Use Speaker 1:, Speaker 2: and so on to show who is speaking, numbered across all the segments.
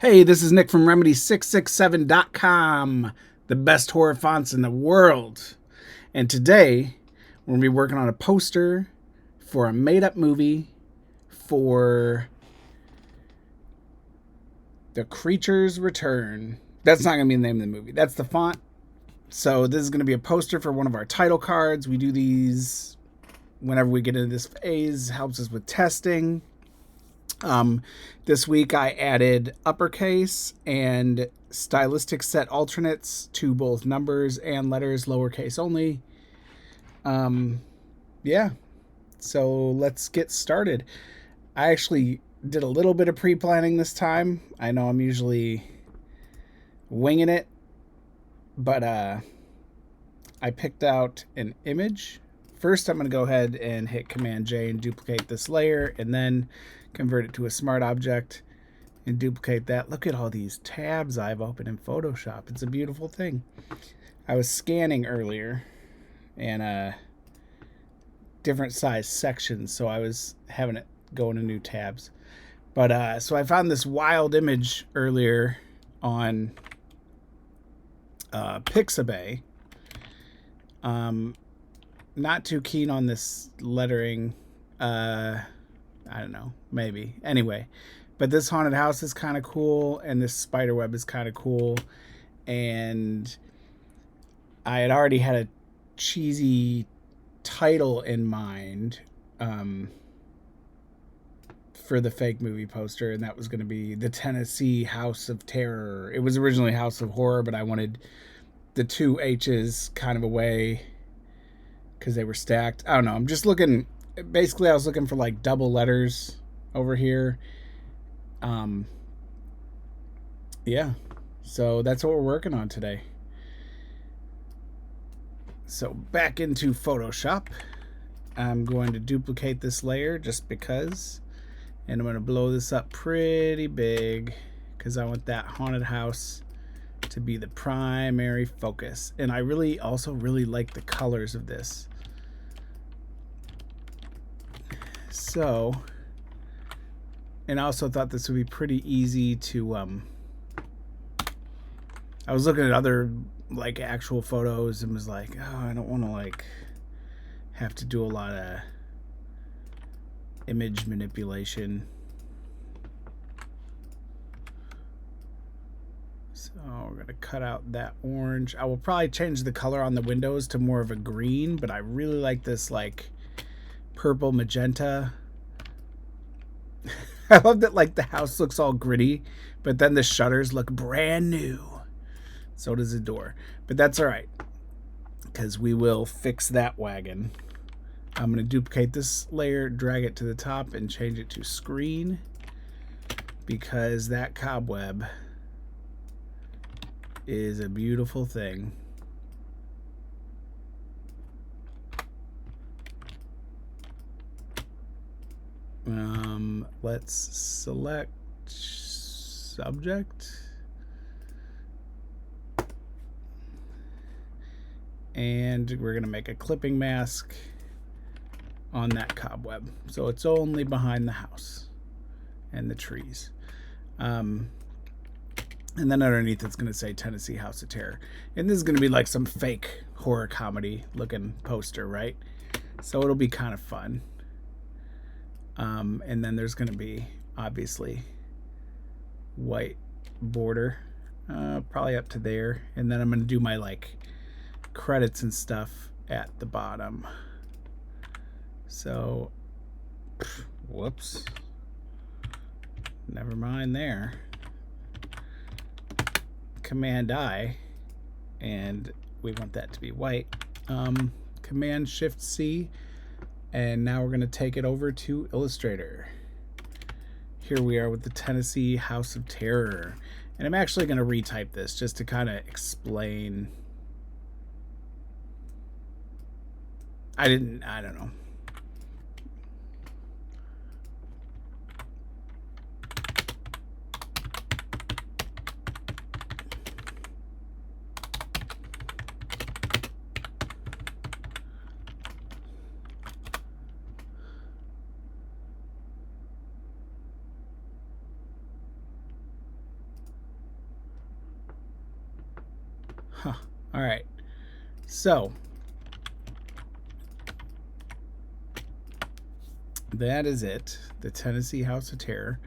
Speaker 1: Hey, this is Nick from Remedy667.com, the best horror fonts in the world. And today, we're going to be working on a poster for a made-up movie for The Creature's Return. That's not going to be the name of the movie. That's the font. So this is going to be a poster for one of our title cards. We do these whenever we get into this phase. Helps us with testing. This week I added uppercase and stylistic set alternates to both numbers and letters, lowercase only. Yeah, so let's get started. I actually did a little bit of pre-planning this time. I know I'm usually winging it, but I picked out an image. First, I'm going to go ahead and hit Command J and duplicate this layer, and then convert it to a smart object and duplicate that. Look at all these tabs I've opened in Photoshop. It's a beautiful thing. I was scanning earlier and different size sections, so I was having it go into new tabs. But so I found this wild image earlier on Pixabay. Not too keen on this lettering. I don't know, maybe. Anyway, but this haunted house is kind of cool, and this spider web is kind of cool. And I had already had a cheesy title in mind for the fake movie poster, and that was going to be The Tennessee House of Terror. It was originally House of Horror, but I wanted the two H's kind of away because they were stacked. I don't know. I'm just looking. Basically, I was looking for like double letters over here. Yeah, so that's what we're working on today. So back into Photoshop. I'm going to duplicate this layer just because, and I'm going to blow this up pretty big because I want that haunted house to be the primary focus. And I also really like the colors of this. So, and I also thought this would be pretty easy to, I was looking at other like actual photos and was like, oh, I don't want to like have to do a lot of image manipulation. So we're going to cut out that orange. I will probably change the color on the windows to more of a green, but I really like this like purple magenta. I love that like the house looks all gritty, but then the shutters look brand new. So does the door. But that's all right, because we will fix that wagon. I'm going to duplicate this layer, drag it to the top, and change it to screen, because that cobweb is a beautiful thing. Let's select subject. And we're going to make a clipping mask on that cobweb. So it's only behind the house and the trees. And then underneath it's going to say Tennessee House of Terror. And this is going to be like some fake horror comedy looking poster, right? So it'll be kind of fun. And then there's going to be obviously white border, probably up to there. And then I'm going to do my like credits and stuff at the bottom. So, whoops. Never mind there. Command I, and we want that to be white. Command Shift C, and now we're going to take it over to Illustrator. Here we are with the Tennessee House of Terror. And I'm actually going to retype this just to kind of explain. I don't know. All right, so that is it. The Tennessee House of Terror.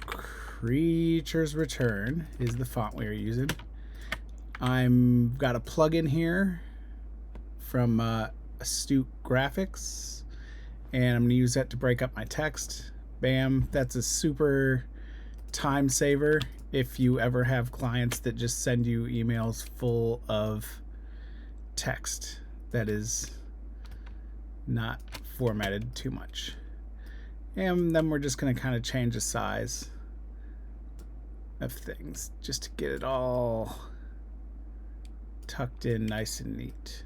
Speaker 1: Creatures Return is the font we are using. I'm got a plugin here from Astute Graphics, and I'm going to use that to break up my text. Bam, that's a super time saver if you ever have clients that just send you emails full of text that is not formatted too much. And then we're just going to kind of change the size of things just to get it all tucked in nice and neat.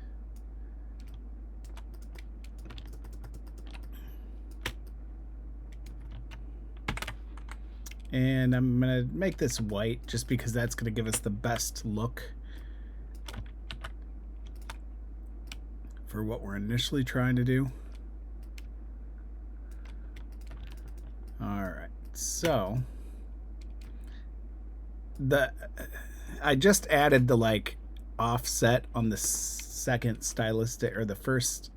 Speaker 1: And I'm going to make this white just because that's going to give us the best look for what we're initially trying to do. Alright, so I just added the like offset on the second stylistic, or the first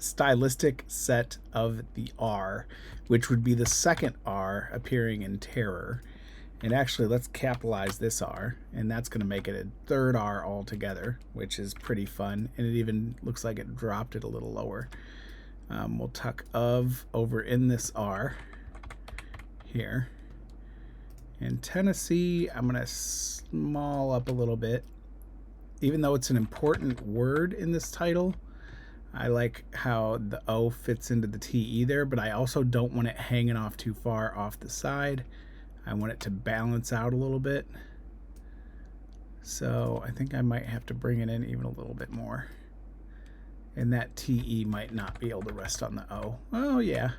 Speaker 1: stylistic set of the R, which would be the second R appearing in terror. And actually, let's capitalize this R, and that's going to make it a third R altogether, which is pretty fun. And it even looks like it dropped it a little lower. We'll tuck of over in this R here. And Tennessee, I'm going to small up a little bit. Even though it's an important word in this title, I like how the O fits into the TE there, but I also don't want it hanging off too far off the side. I want it to balance out a little bit. So I think I might have to bring it in even a little bit more. And that TE might not be able to rest on the O. Oh, yeah.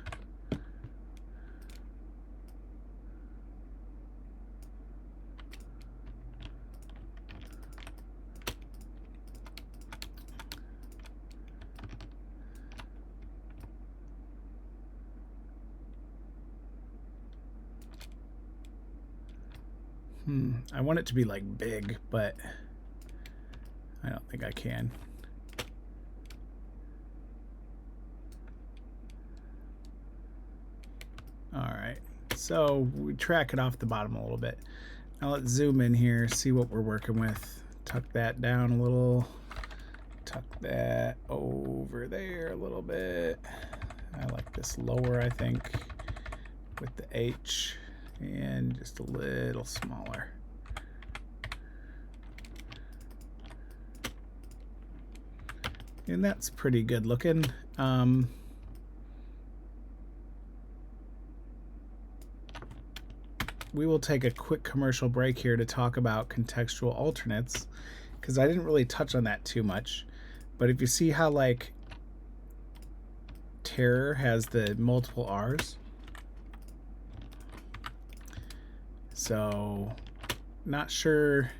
Speaker 1: I want it to be like big, but I don't think I can. Alright, so we track it off the bottom a little bit. Now let's zoom in here, see what we're working with. Tuck that down a little. Tuck that over there a little bit. I like this lower, I think, with the H. And just a little smaller. And that's pretty good looking. We will take a quick commercial break here to talk about contextual alternates, because I didn't really touch on that too much. But if you see how like terror has the multiple R's, so not sure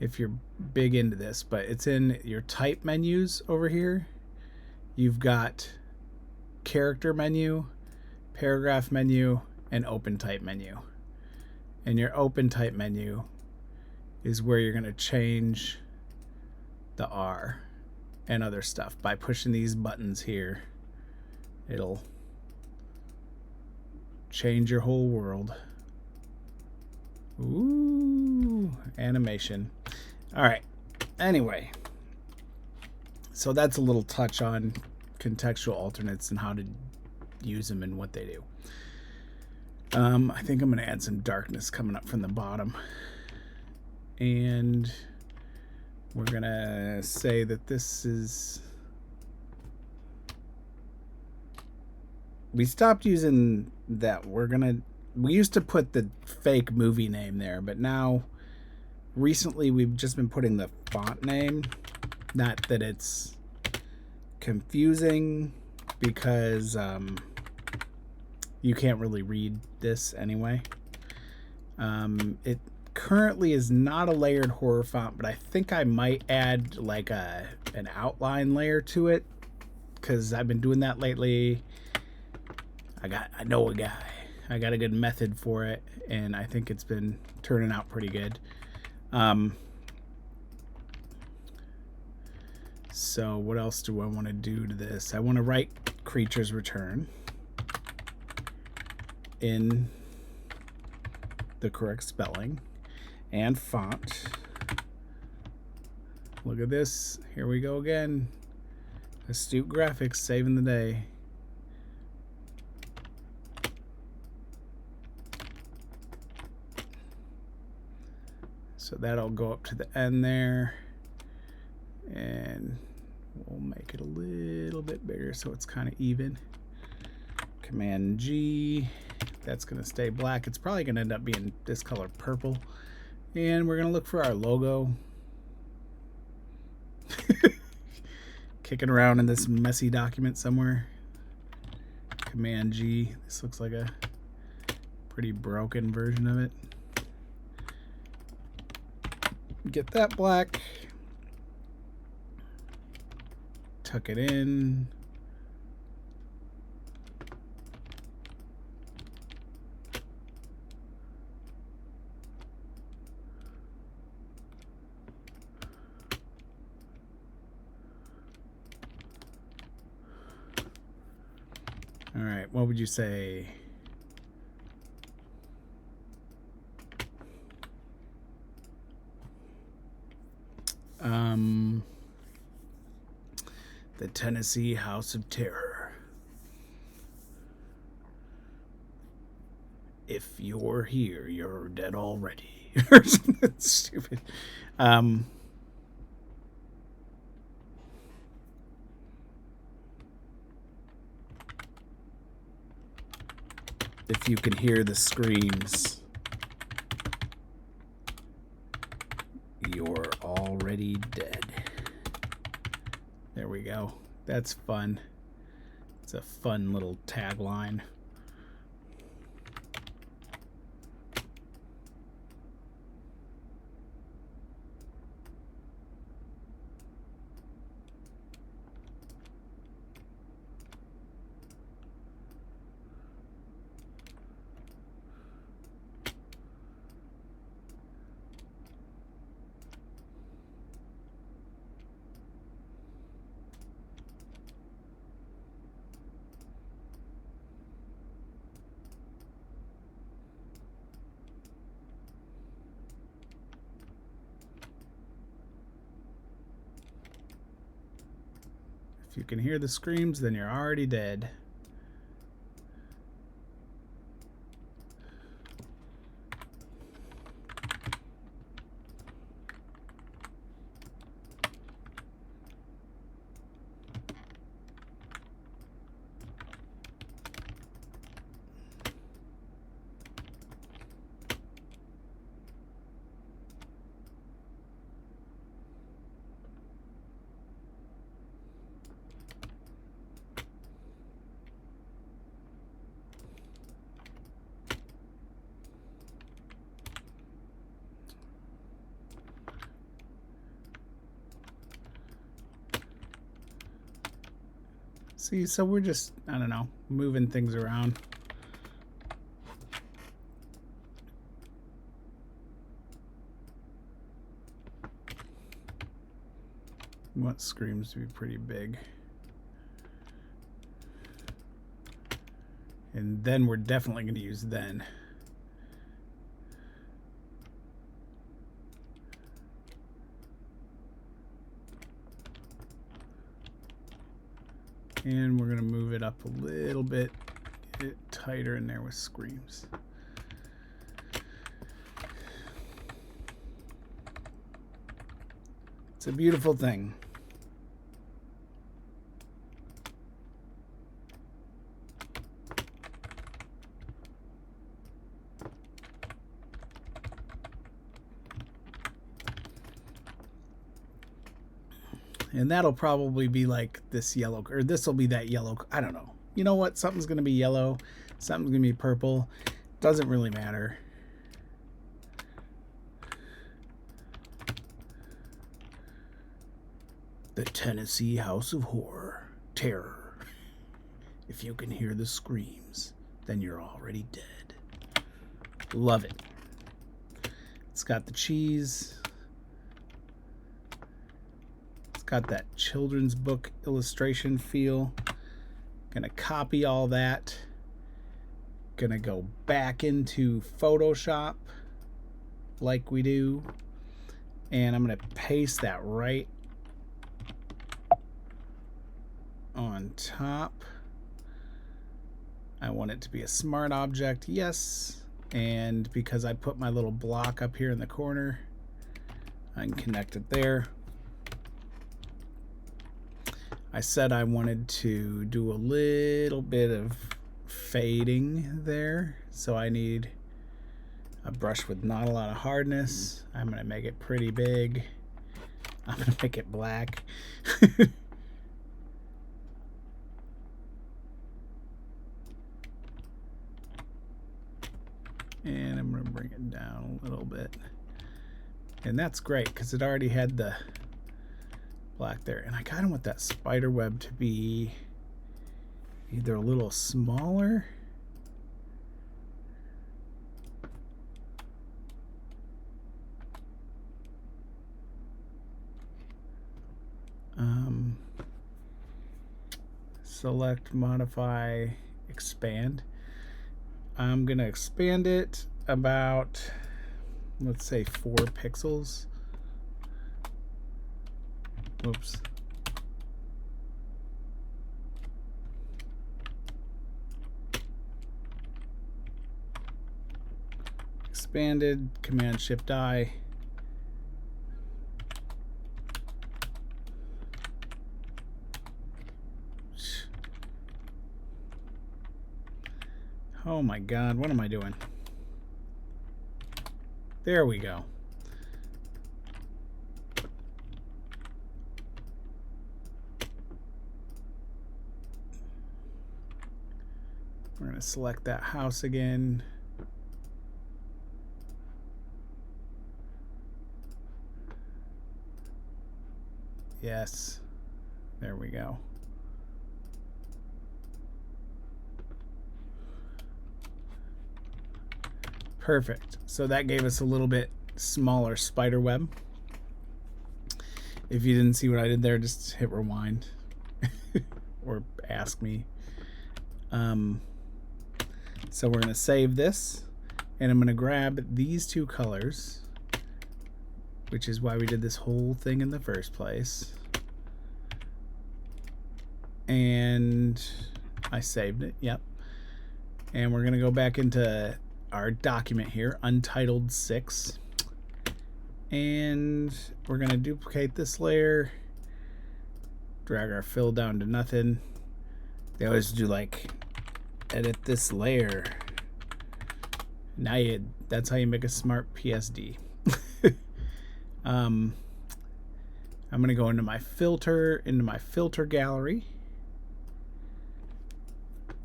Speaker 1: if you're big into this, but it's in your type menus over here. You've got character menu, paragraph menu, and open type menu. And your open type menu is where you're going to change the R and other stuff by pushing these buttons here. It'll change your whole world. Ooh, animation. All right. Anyway, so that's a little touch on contextual alternates and how to use them and what they do. I think I'm going to add some darkness coming up from the bottom. And we're going to say that this is... We stopped using that. We used to put the fake movie name there, but now recently we've just been putting the font name. Not that it's confusing, because you can't really read this anyway. It currently is not a layered horror font, but I think I might add like an outline layer to it, because I've been doing that lately. I know a guy. I got a good method for it, and I think it's been turning out pretty good. So what else do I want to do to this? I want to write creatures return in the correct spelling and font. Look at this. Here we go again. Astute Graphics saving the day. So that'll go up to the end there. And we'll make it a little bit bigger so it's kind of even. Command G. That's going to stay black. It's probably going to end up being this color purple. And we're going to look for our logo. Kicking around in this messy document somewhere. Command G. This looks like a pretty broken version of it. Get that black. Tuck it in. All right, what would you say? The Tennessee House of Terror. If you're here, you're dead already. Or something stupid. If you can hear the screams, you're already dead. There we go. That's fun. It's a fun little tagline. If you can hear the screams, then you're already dead. See, so we're just, I don't know, moving things around. We want screams to be pretty big. And then we're definitely going to use then. And we're going to move it up a little bit, get it tighter in there with screams. It's a beautiful thing. And that'll probably be like this yellow, or this will be that yellow. I don't know. You know what? Something's going to be yellow. Something's going to be purple. Doesn't really matter. The Tennessee House of Horror. Terror. If you can hear the screams, then you're already dead. Love it. It's got the cheese. It's got that children's book illustration feel. Gonna copy all that. Gonna go back into Photoshop like we do. And I'm gonna paste that right on top. I want it to be a smart object, yes. And because I put my little block up here in the corner, I can connect it there. I said I wanted to do a little bit of fading there, so I need a brush with not a lot of hardness. I'm going to make it pretty big. I'm going to make it black. And I'm going to bring it down a little bit. And that's great because it already had the black there. And I kind of want that spider web to be either a little smaller select, modify, expand. I'm gonna expand it about, let's say 4 pixels. Whoops. Expanded, Command Shift I. Oh my God, what am I doing? There we go. We're going to select that house again. Yes, there we go. Perfect. So that gave us a little bit smaller spider web. If you didn't see what I did there, just hit rewind or ask me. So we're going to save this, and I'm going to grab these 2 colors, which is why we did this whole thing in the first place. And I saved it, yep. And we're going to go back into our document here, Untitled 6. And we're going to duplicate this layer, drag our fill down to nothing. They always do like edit this layer. Now that's how you make a smart PSD. I'm going to go into my filter gallery.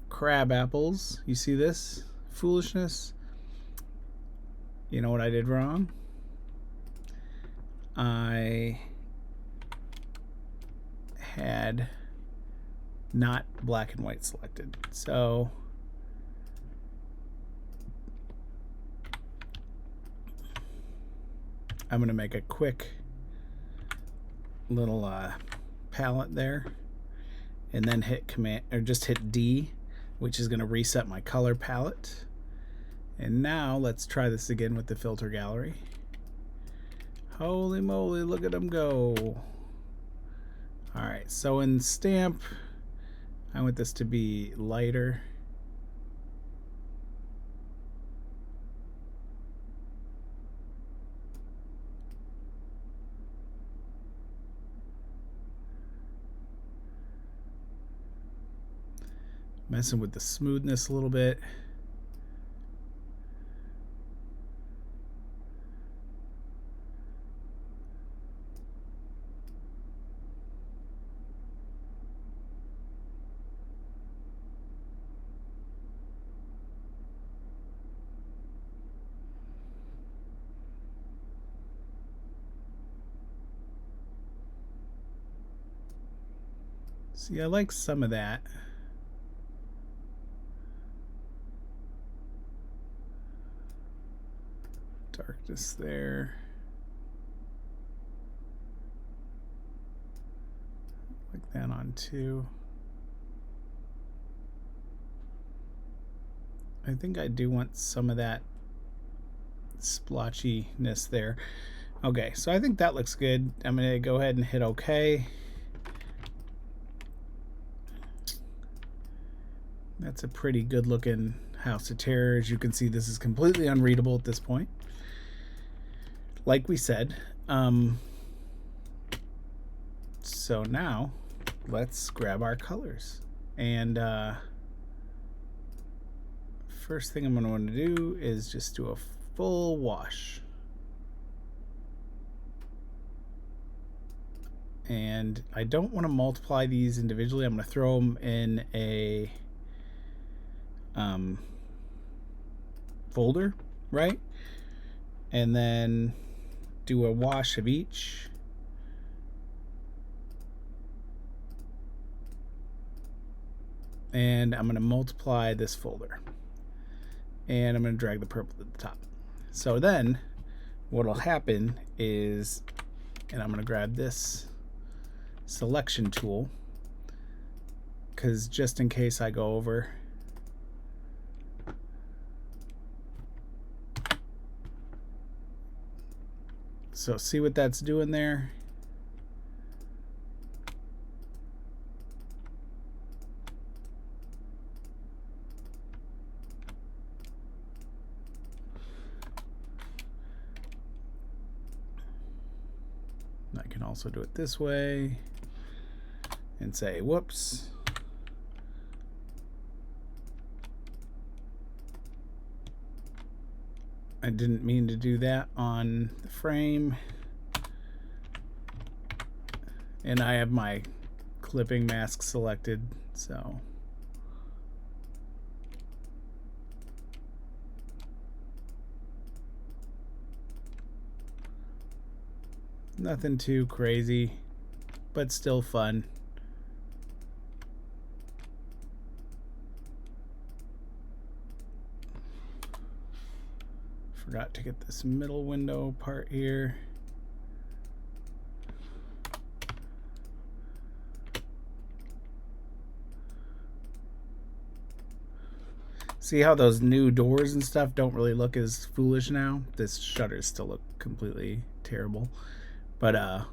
Speaker 1: Crab apples. You see this foolishness? You know what I did wrong? I had not black and white selected. So I'm going to make a quick little palette there, and then hit command, or just hit D, which is going to reset my color palette. And now let's try this again with the filter gallery. Holy moly, look at them go. Alright, so in stamp, I want this to be lighter. Messing with the smoothness a little bit. See, I like some of that. darkness there. Like that on 2. I think I do want some of that splotchiness there. Okay, so I think that looks good. I'm going to go ahead and hit OK. That's a pretty good looking House of Terror. As you can see, this is completely unreadable at this point. Like we said. So now let's grab our colors. And first thing I'm going to want to do is just do a full wash. And I don't want to multiply these individually. I'm going to throw them in a folder, right? And then do a wash of each. And I'm going to multiply this folder. And I'm going to drag the purple to the top. So then what will happen is, and I'm going to grab this selection tool, because just in case I go over, so see what that's doing there? I can also do it this way and say, whoops. I didn't mean to do that on the frame. And I have my clipping mask selected, so. Nothing too crazy, but still fun. Forgot to get this middle window part here. See how those new doors and stuff don't really look as foolish now? This shutters still look completely terrible. But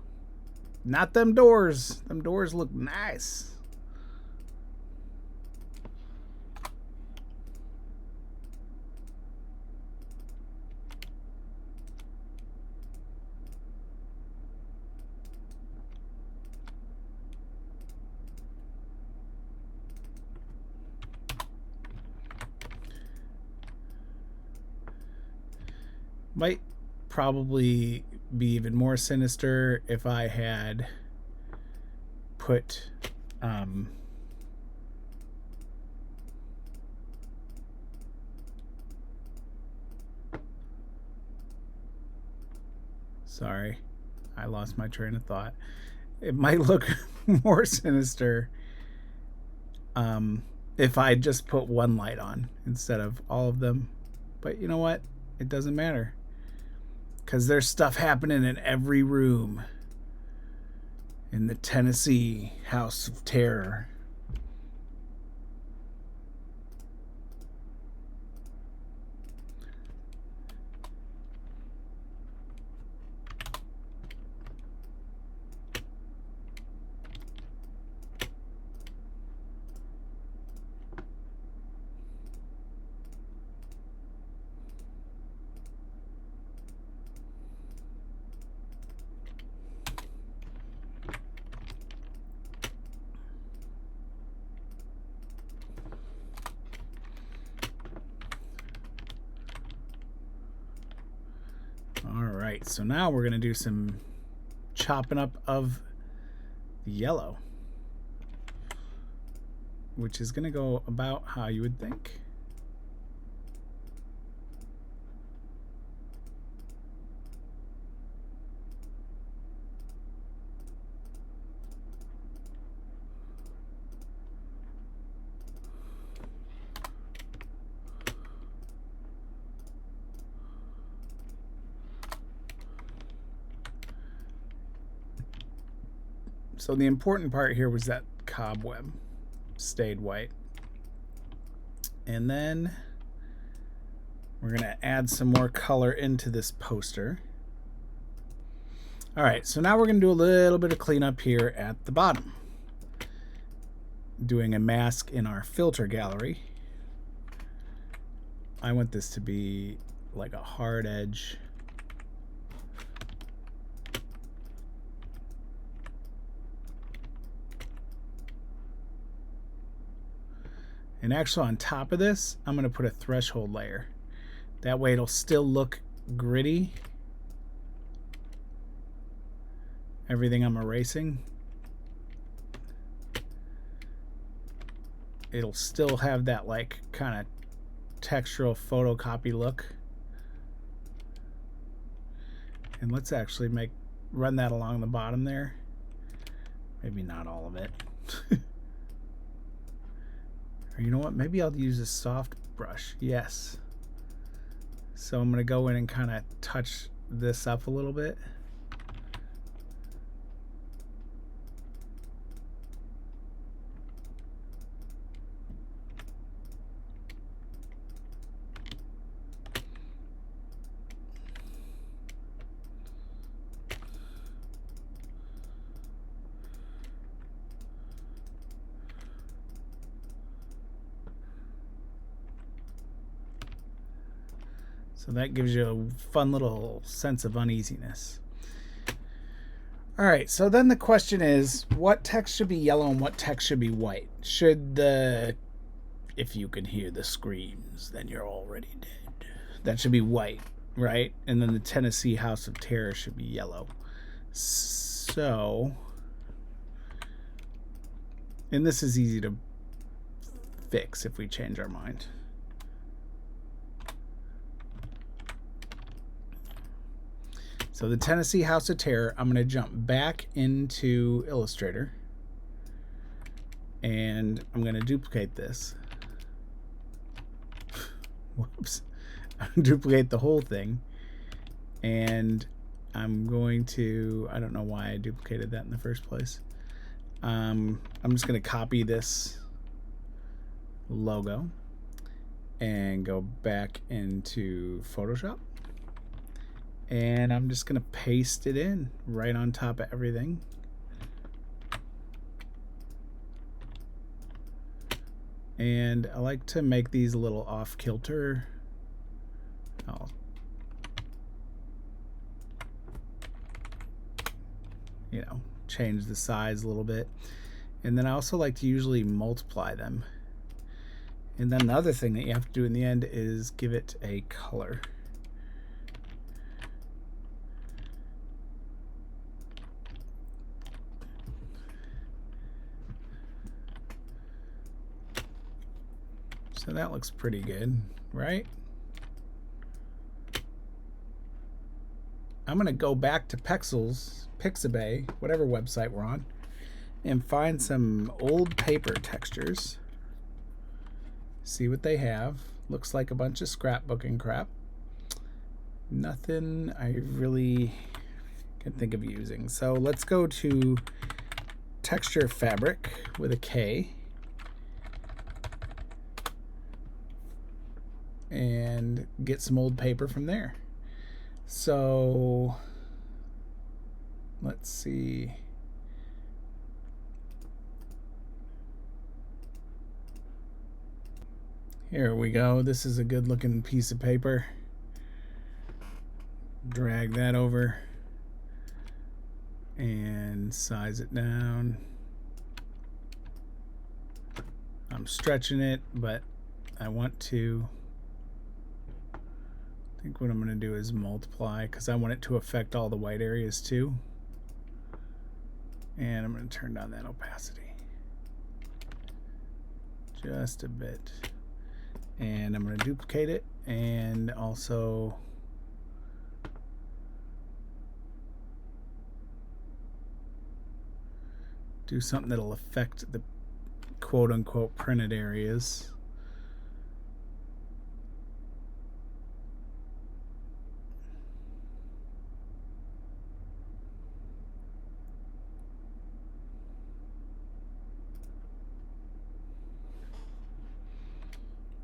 Speaker 1: not them doors. Them doors look nice. Might probably be even more sinister if I had put sorry, I lost my train of thought. It might look more sinister if I just put one light on instead of all of them. But you know what? It doesn't matter. Because there's stuff happening in every room in the Tennessee House of Terror. Alright, so now we're going to do some chopping up of the yellow, which is going to go about how you would think. So the important part here was that cobweb stayed white. And then we're going to add some more color into this poster. All right, so now we're going to do a little bit of cleanup here at the bottom. Doing a mask in our filter gallery. I want this to be like a hard edge. And actually on top of this, I'm going to put a threshold layer. That way it'll still look gritty. Everything I'm erasing, it'll still have that like kind of textural photocopy look. And let's actually run that along the bottom there. Maybe not all of it. Or you know what? Maybe I'll use a soft brush. Yes. So I'm going to go in and kind of touch this up a little bit. So that gives you a fun little sense of uneasiness. All right, so then the question is, what text should be yellow and what text should be white? Should the, if you can hear the screams, then you're already dead. That should be white, right? And then the Tennessee House of Terror should be yellow. So, and this is easy to fix if we change our mind. So the Tennessee House of Terror, I'm going to jump back into Illustrator and I'm going to duplicate this. Whoops. I'm going to duplicate the whole thing and I'm going to, I don't know why I duplicated that in the first place. I'm just going to copy this logo and go back into Photoshop. And I'm just going to paste it in right on top of everything. And I like to make these a little off kilter. I'll change the size a little bit. And then I also like to usually multiply them. And then the other thing that you have to do in the end is give it a color. So that looks pretty good, right? I'm going to go back to Pixabay, whatever website we're on, and find some old paper textures. See what they have. Looks like a bunch of scrapbooking crap. Nothing I really can think of using. So let's go to Texture Fabric with a K. And get some old paper from there. So let's see. Here we go. This is a good looking piece of paper. Drag that over and size it down. I'm stretching it, but I want to, I think what I'm going to do is multiply because I want it to affect all the white areas too. And I'm going to turn down that opacity just a bit. And I'm going to duplicate it and also do something that'll affect the quote-unquote printed areas.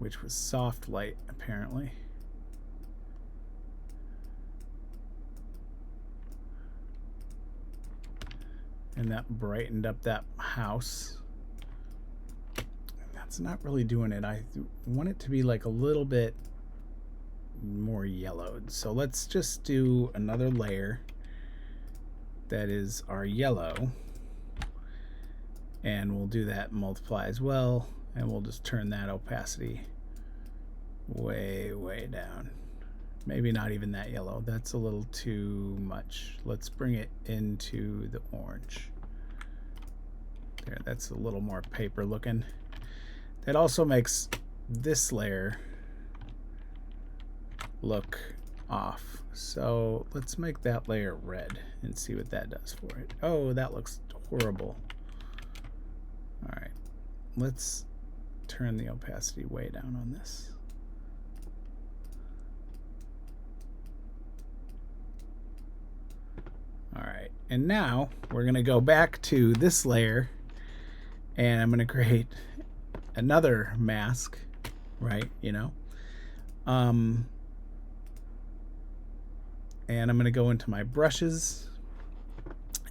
Speaker 1: which was soft light apparently. And that brightened up that house. That's not really doing it. I want it to be like a little bit more yellowed. So let's just do another layer that is our yellow. And we'll do that multiply as well. And we'll just turn that opacity way, way down. Maybe not even that yellow. That's a little too much. Let's bring it into the orange. There, that's a little more paper looking. That also makes this layer look off. So let's make that layer red and see what that does for it. Oh, that looks horrible. All right, let's turn the opacity way down on this. All right, and now we're gonna go back to this layer and I'm gonna create another mask, right? You know, and I'm gonna go into my brushes,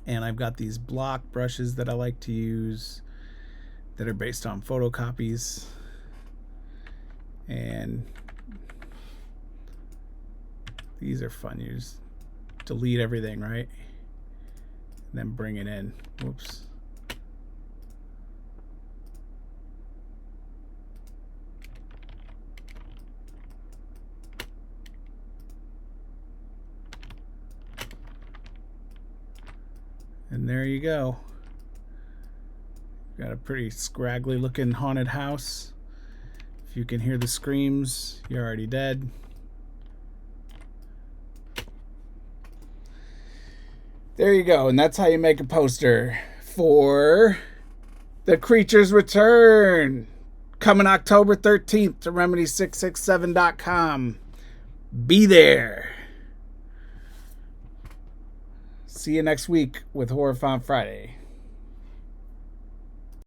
Speaker 1: and I've got these block brushes that I like to use that are based on photocopies, and these are fun. You just delete everything, right? And then bring it in. Whoops. And there you go. Got a pretty scraggly looking haunted house. If you can hear the screams, you're already dead. There you go, and that's how you make a poster for The Creature's Return, coming October 13th to remedy667.com. Be there. See you next week with Horror Font Friday.